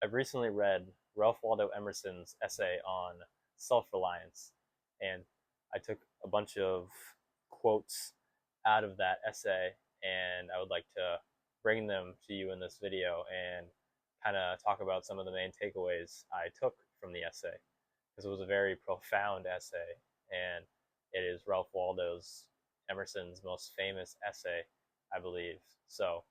I've recently read Ralph Waldo Emerson's essay on self-reliance, and I took a bunch of quotes out of that essay, and I would like to bring them to you in this video and kind of talk about some of the main takeaways I took from the essay, because it was a very profound essay, and it is Ralph Waldo's Emerson's most famous essay, I believe. So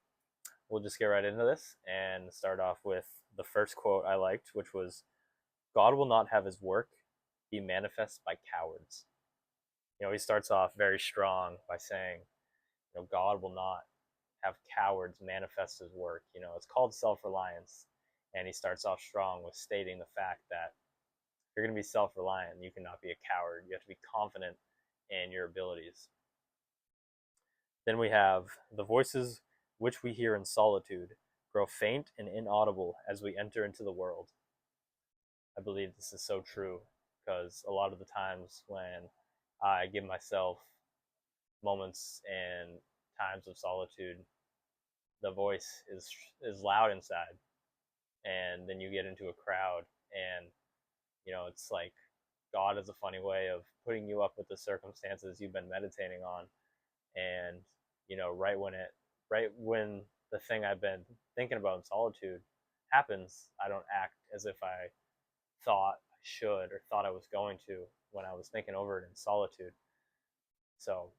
we'll just get right into this and start off with the first quote I liked, which was, God will not have his work be manifest by cowards. He starts off very strong by saying, God will not have cowards manifest his work. It's called self-reliance. And he starts off strong with stating the fact that if you're going to be self-reliant, you cannot be a coward. You have to be confident in your abilities. Then we have the voices which we hear in solitude grow faint and inaudible as we enter into the world. I believe this is so true because a lot of the times when I give myself moments and times of solitude, the voice is loud inside, and then you get into a crowd, and it's like God is a funny way of putting you up with the circumstances you've been meditating on, and right when the thing I've been thinking about in solitude happens, I don't act as if I thought I should or thought I was going to when I was thinking over it in solitude. So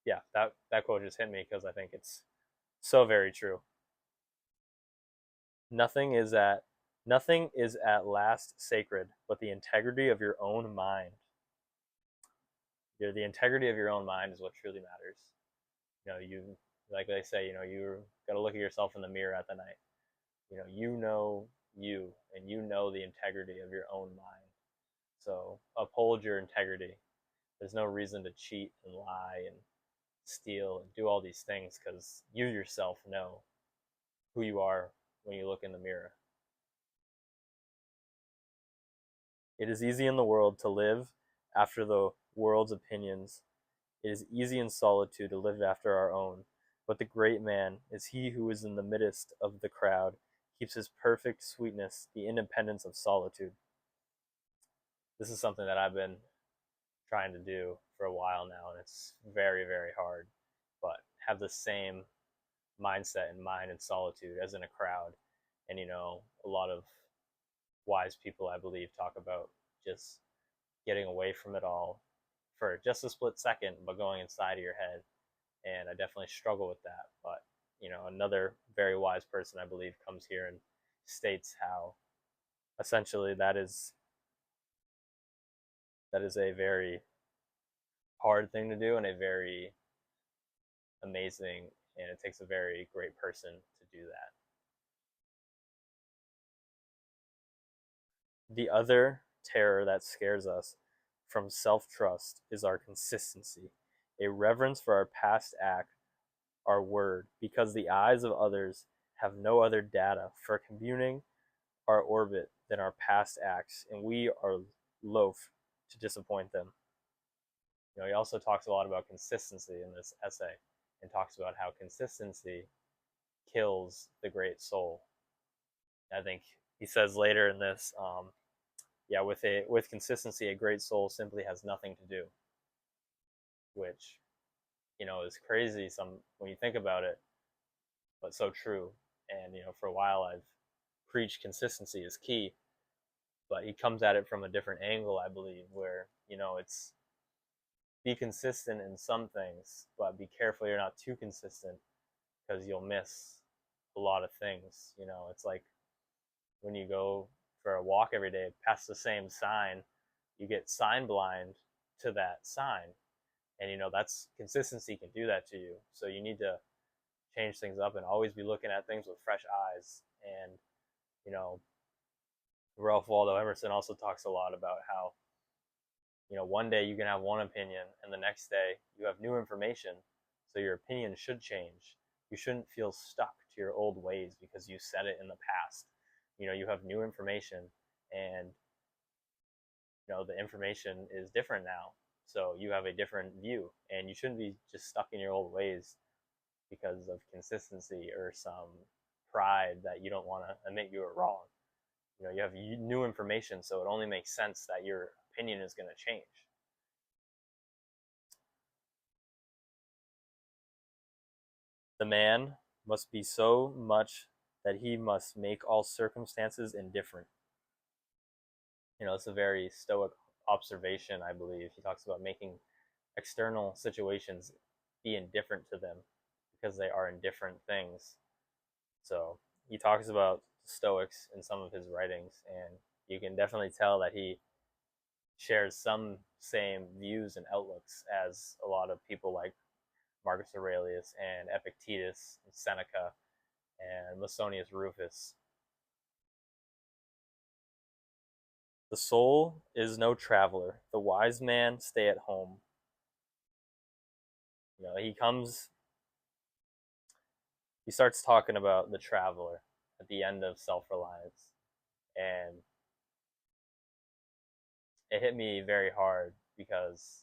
yeah, that quote just hit me because I think it's so very true. Nothing is at nothing is at last sacred but the integrity of your own mind. The integrity of your own mind is what truly matters. You like they say, you got to look at yourself in the mirror at the night. You know you, and you know the integrity of your own mind. So uphold your integrity. There's no reason to cheat and lie and steal and do all these things because you yourself know who you are when you look in the mirror. It is easy in the world to live after the world's opinions. It is easy in solitude to live after our own. But the great man is he who is in the midst of the crowd, keeps his perfect sweetness, the independence of solitude. This is something that I've been trying to do for a while now, and it's very, very hard. But have the same mindset and mind in solitude as in a crowd. And a lot of wise people, I believe, talk about just getting away from it all for just a split second, but going inside of your head. And I definitely struggle with that. But another very wise person, I believe, comes here and states how essentially that is a very hard thing to do and a very amazing, and it takes a very great person to do that. The other terror that scares us from self-trust is our consistency, a reverence for our past act, our word, because the eyes of others have no other data for computing our orbit than our past acts, and we are loath to disappoint them. He also talks a lot about consistency in this essay, and talks about how consistency kills the great soul. I think he says later in this, yeah, with consistency, a great soul simply has nothing to do, which is crazy when you think about it, but so true. And for a while I've preached consistency is key, but he comes at it from a different angle, I believe, where it's be consistent in some things, but be careful you're not too consistent because you'll miss a lot of things. It's like when you go for a walk every day past the same sign, you get sign blind to that sign. And that's consistency can do that to you. So you need to change things up and always be looking at things with fresh eyes. And you know, Ralph Waldo Emerson also talks a lot about how one day you can have one opinion and the next day you have new information, so your opinion should change. You shouldn't feel stuck to your old ways because you said it in the past. You have new information, and the information is different now, so you have a different view, and you shouldn't be just stuck in your old ways because of consistency or some pride that you don't want to admit you were wrong. You have new information, so it only makes sense that your opinion is going to change. The man must be so much that he must make all circumstances indifferent. It's a very stoic observation, I believe. He talks about making external situations be indifferent to them because they are indifferent things. So he talks about Stoics in some of his writings, and you can definitely tell that he shares some same views and outlooks as a lot of people like Marcus Aurelius and Epictetus and Seneca and Musonius Rufus. The soul is no traveler. The wise man stay at home. He starts talking about the traveler at the end of Self-Reliance, and it hit me very hard because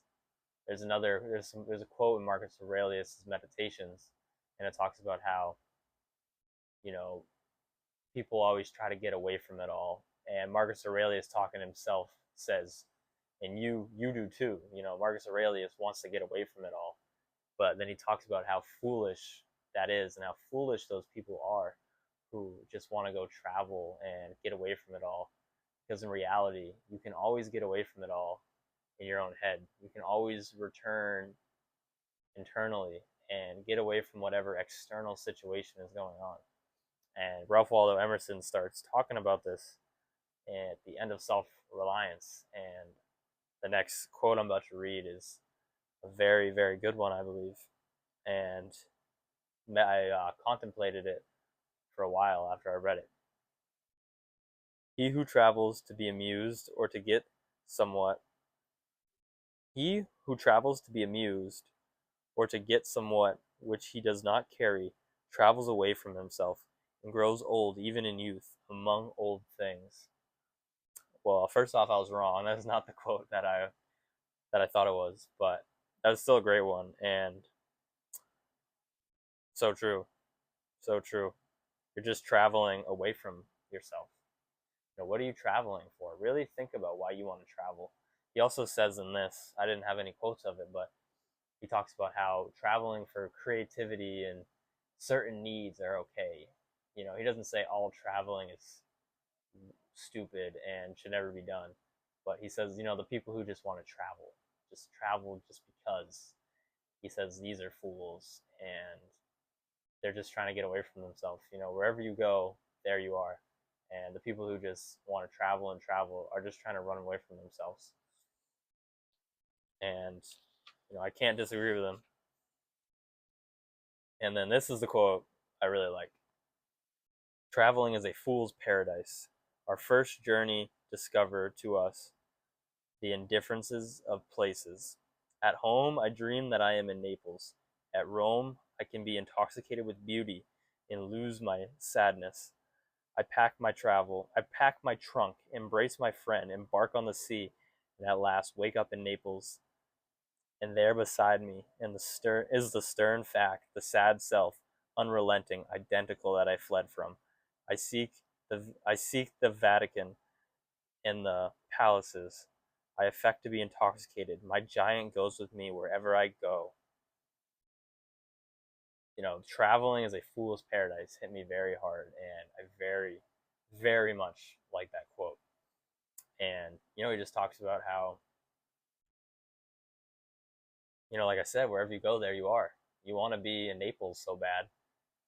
there's a quote in Marcus Aurelius' Meditations, and it talks about how you know people always try to get away from it all, and Marcus Aurelius talking himself says, and you do too. Marcus Aurelius wants to get away from it all, but then he talks about how foolish that is and how foolish those people are who just want to go travel and get away from it all. Because in reality, you can always get away from it all in your own head. You can always return internally and get away from whatever external situation is going on. And Ralph Waldo Emerson starts talking about this at the end of Self-Reliance. And the next quote I'm about to read is a very, very good one, I believe. And I contemplated it for a while after I read it. He who travels to be amused or to get somewhat He who travels to be amused or to get somewhat which he does not carry travels away from himself and grows old even in youth among old things. Well, first off, I was wrong. That is not the quote that I thought it was, but that was still a great one, and so true. So true. You're just traveling away from yourself. What are you traveling for? Really think about why you want to travel. He also says in this, I didn't have any quotes of it, but he talks about how traveling for creativity and certain needs are okay. He doesn't say all traveling is stupid and should never be done, but he says, the people who just want to travel just because, he says these are fools and they're just trying to get away from themselves. Wherever you go, there you are. And the people who just want to travel and travel are just trying to run away from themselves. And I can't disagree with him. And then this is the quote I really like. Traveling is a fool's paradise. Our first journey discover to us the indifferences of places. At home, I dream that I am in Naples. At Rome, I can be intoxicated with beauty and lose my sadness. I pack my trunk, embrace my friend, embark on the sea, and at last wake up in Naples. And there beside me is the stern fact, the sad self, unrelenting, identical that I fled from. I seek the Vatican and the palaces. I affect to be intoxicated. My giant goes with me wherever I go. Traveling is a fool's paradise hit me very hard, and I very, very much like that quote. And he just talks about how, like I said, wherever you go, there you are. You want to be in Naples so bad,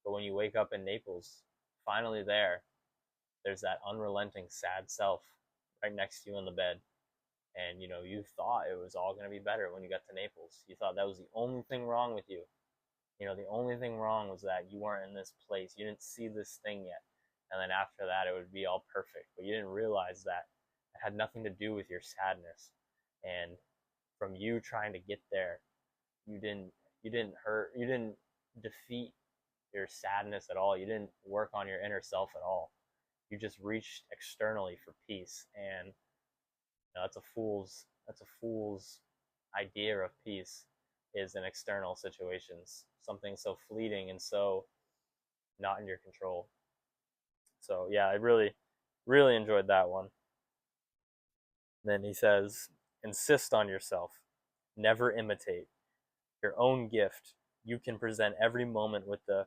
but when you wake up in Naples, finally there's that unrelenting sad self right next to you in the bed. And you thought it was all going to be better when you got to Naples. You thought that was the only thing wrong with you. The only thing wrong was that you weren't in this place. You didn't see this thing yet. And then after that, it would be all perfect. But you didn't realize that it had nothing to do with your sadness. And from you trying to get there, you didn't defeat your sadness at all. You didn't work on your inner self at all. You just reached externally for peace. And that's a fool's idea of peace, is in external situations, something so fleeting and so not in your control. So yeah, I really, really enjoyed that one. Then he says, insist on yourself. Never imitate. Your own gift. You can present every moment with the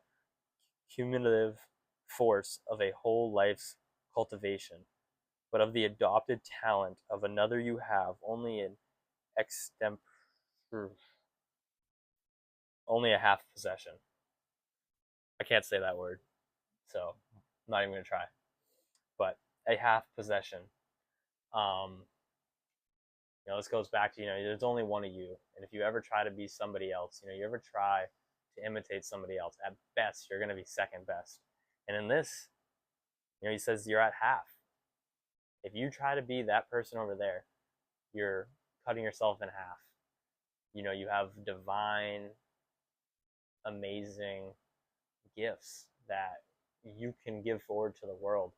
cumulative force of a whole life's cultivation, but of the adopted talent of another you have only an extempore, only a half possession. I can't say that word, so I'm not even gonna try. But a half possession. Um, this goes back to there's only one of you, and if you ever try to be somebody else, you ever try to imitate somebody else, at best you're gonna be second best. And in this, he says you're at half. If you try to be that person over there, you're cutting yourself in half. You have divine, amazing gifts that you can give forward to the world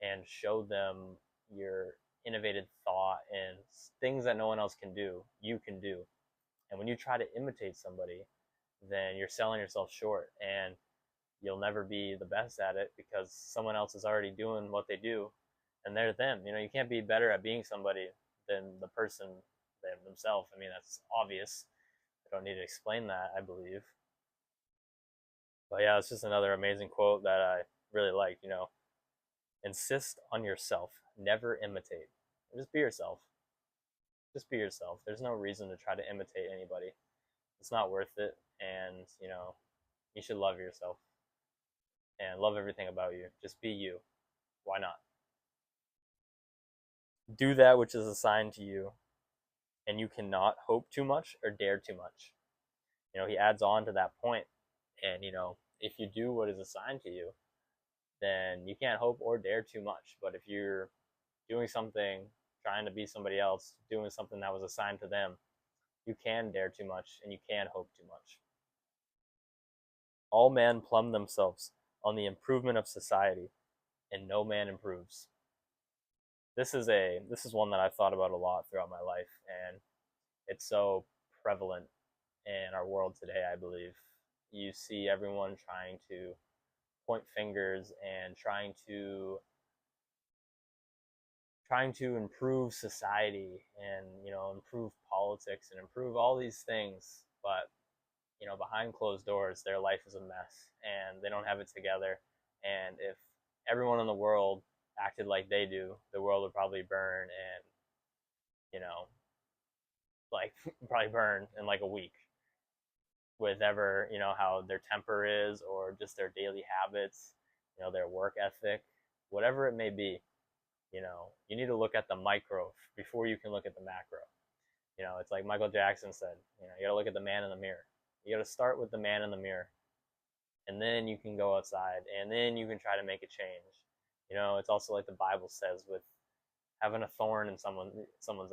and show them your innovative thought and things that no one else can do, you can do. And when you try to imitate somebody, then you're selling yourself short and you'll never be the best at it because someone else is already doing what they do and they're them. You can't be better at being somebody than the person themselves. I mean, that's obvious. I don't need to explain that, I believe. But yeah, it's just another amazing quote that I really like. Insist on yourself, never imitate. Just be yourself. Just be yourself. There's no reason to try to imitate anybody. It's not worth it. And, you should love yourself and love everything about you. Just be you. Why not? Do that which is assigned to you, and you cannot hope too much or dare too much. He adds on to that point, and if you do what is assigned to you, then you can't hope or dare too much. But if you're doing something, trying to be somebody else, doing something that was assigned to them, you can dare too much and you can hope too much. All men plumb themselves on the improvement of society, and no man improves. This is one that I've thought about a lot throughout my life, and it's so prevalent in our world today, I believe. You see everyone trying to point fingers and trying to improve society and improve politics and improve all these things, but behind closed doors their life is a mess and they don't have it together. And if everyone in the world acted like they do, the world would probably burn, and you know like probably burn in like a week, with ever how their temper is, or just their daily habits, their work ethic, whatever it may be. You need to look at the micro before you can look at the macro. It's like Michael Jackson said, you gotta look at the man in the mirror. You gotta start with the man in the mirror, and then you can go outside, and then you can try to make a change. It's also like the Bible says with having a thorn in someone's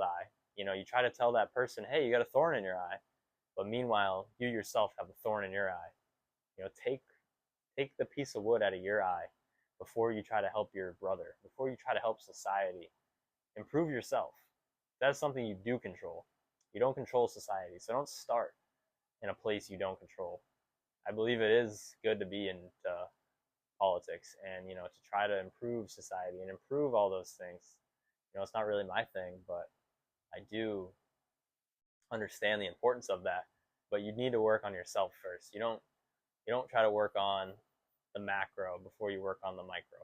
eye. You try to tell that person, hey, you got a thorn in your eye, but meanwhile, you yourself have a thorn in your eye. Take the piece of wood out of your eye before you try to help your brother, before you try to help society. Improve yourself. That's something you do control. You don't control society, so don't start in a place you don't control. I believe it is good to be in politics and to try to improve society and improve all those things. It's not really my thing, but I do understand the importance of that. But you need to work on yourself first. You don't try to work on the macro before you work on the micro.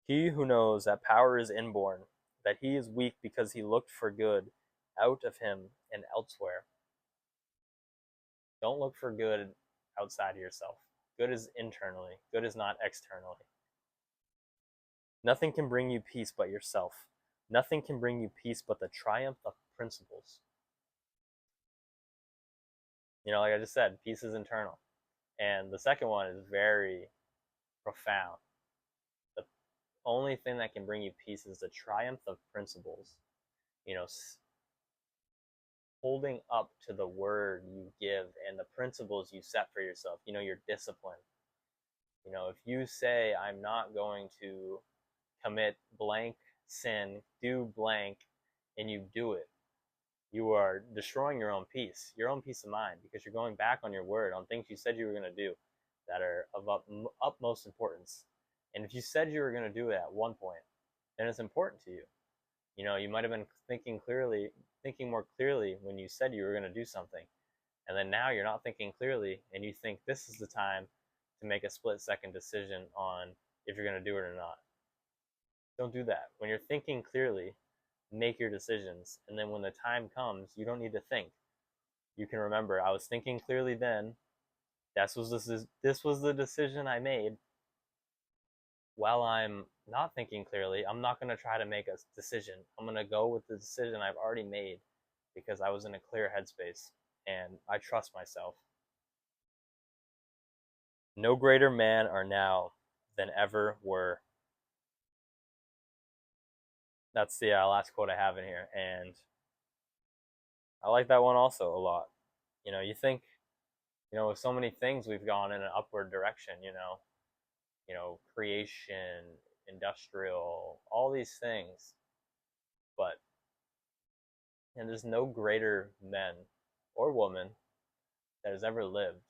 He who knows that power is inborn, that he is weak because he looked for good out of him and elsewhere. Don't look for good outside of yourself. Good is internally, good is not externally. Nothing can bring you peace but yourself. Nothing can bring you peace but the triumph of principles. Like I just said, peace is internal. And the second one is very profound. The only thing that can bring you peace is the triumph of principles. You know, holding up to the word you give and the principles you set for yourself, your discipline. If you say, I'm not going to commit blank sin, do blank, and you do it, you are destroying your own peace of mind, because you're going back on your word, on things you said you were going to do. that are of utmost importance. And if you said you were going to do it at one point, then it's important to you. You know, you might have been thinking more clearly when you said you were going to do something. And then now you're not thinking clearly and you think this is the time to make a split second decision on if you're going to do it or not. Don't do that. When you're thinking clearly, make your decisions. And then when the time comes, you don't need to think. You can remember, I was thinking clearly then. This was the decision I made. While I'm not thinking clearly, I'm not going to try to make a decision. I'm going to go with the decision I've already made because I was in a clear headspace and I trust myself. No greater man are now than ever were. That's the last quote I have in here, and I like that one also a lot. You know, you think, with so many things we've gone in an upward direction. Creation, industrial, all these things, but and there's no greater men or woman that has ever lived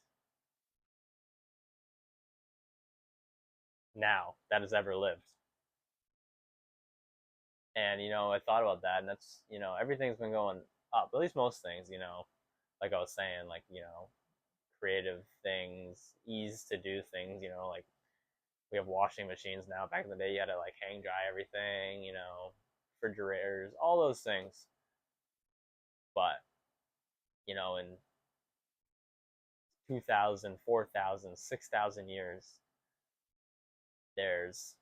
now that has ever lived. And I thought about that, and that's everything's been going up. At least most things, like I was saying, like creative things, ease to do things. Like we have washing machines now. Back in the day, you had to like hang dry everything. Refrigerators, all those things. But in 2,000, 4,000, 6,000 years, there's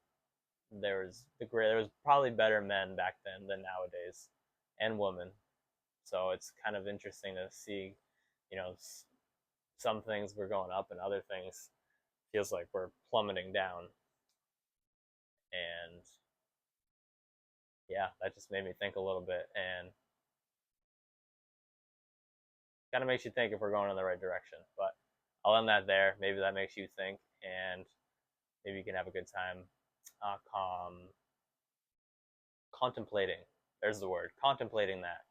there was probably better men back then than nowadays, and women. So it's kind of interesting to see, you know, some things were going up and other things feels like we're plummeting down. And yeah, that just made me think a little bit and kind of makes you think if we're going in the right direction. But I'll end that there. Maybe that makes you think, and maybe you can have a good time contemplating. There's the word, contemplating that.